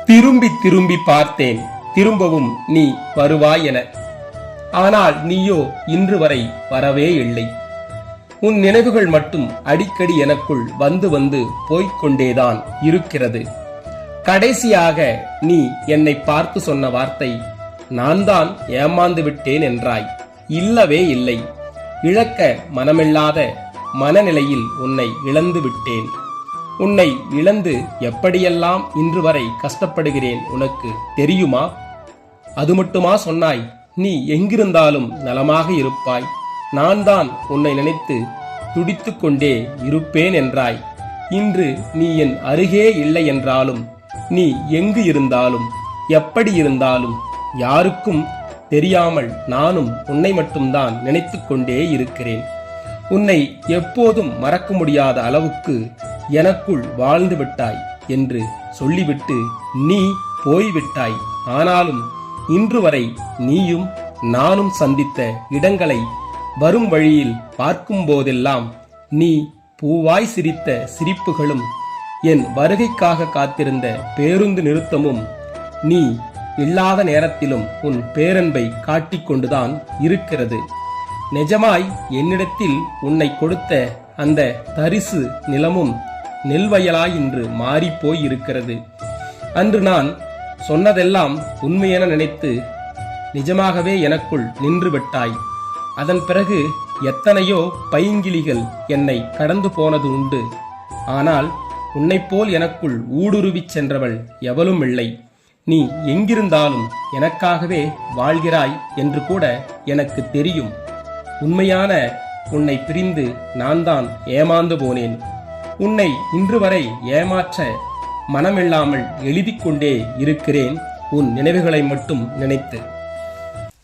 திரும்பி திரும்பி பார்த்தேன், திரும்பவும் நீ வருவாய் என. ஆனால் நீயோ இன்று வரை வரவே இல்லை. உன் நினைவுகள் மட்டும் அடிக்கடி எனக்குள் வந்து வந்து போய்கொண்டேதான் இருக்கிறது. கடைசியாக நீ என்னை பார்த்து சொன்ன வார்த்தை, நான் தான் ஏமாந்து விட்டேன் என்றாய். இல்லவே இல்லை. இழக்க மனமில்லாத மனநிலையில் உன்னை இழந்து விட்டேன். உன்னை இழந்து எப்படியெல்லாம் இன்று வரை கஷ்டப்படுகிறேன் உனக்கு தெரியுமா? அது மட்டுமா சொன்னாய், நீ எங்கிருந்தாலும் நலமாக இருப்பாய், நான் தான் உன்னை நினைத்து துடித்துக் கொண்டே இருப்பேன் என்றாய். இன்று நீ என் அருகே இல்லை என்றாலும், நீ எங்கு இருந்தாலும் எப்படி இருந்தாலும் யாருக்கும் தெரியாமல் நானும் உன்னை மட்டும்தான் நினைத்து கொண்டே இருக்கிறேன். உன்னை எப்போதும் மறக்க முடியாத அளவுக்கு எனக்குள் வாழ்ந்து விட்டாய் என்று சொல்லிவிட்டு நீ போய்விட்டாய். ஆனாலும் இன்று வரை நீயும் நானும் சந்தித்த இடங்களை வரும் வழியில் பார்க்கும் போதெல்லாம் நீ பூவாய் சிரித்த சிரிப்புகளும், என் வருகைக்காக காத்திருந்த பேருந்து நிறுத்தமும், நீ இல்லாத நேரத்திலும் உன் பேரன்பை காட்டிக்கொண்டுதான் இருக்கிறது. நிஜமாய் என்னிடத்தில் உன்னை கொடுத்த அந்த தரிசு நிலமும் நெல்வயலாய் இன்று மாறிப்போய் இருக்கிறது. அன்று நான் சொன்னதெல்லாம் உண்மையென நினைத்து நிஜமாகவே எனக்குள் நின்று விட்டாய். அதன் பிறகு எத்தனையோ பைங்கிளிகள் என்னை கடந்து போனது உண்டு. ஆனால் உன்னைப்போல் எனக்குள் ஊடுருவிச் சென்றவள் எவளும் இல்லை. நீ எங்கிருந்தாலும் எனக்காகவே வாழ்கிறாய் என்று கூட எனக்கு தெரியும். உண்மையான உன்னை பிரிந்து நான் தான் ஏமாந்து போனேன். உன்னை இன்று வரை ஏமாற்ற மனமில்லாமல் எழுதிக் கொண்டே இருக்கிறேன், உன் நினைவுகளை மட்டும் நினைத்து.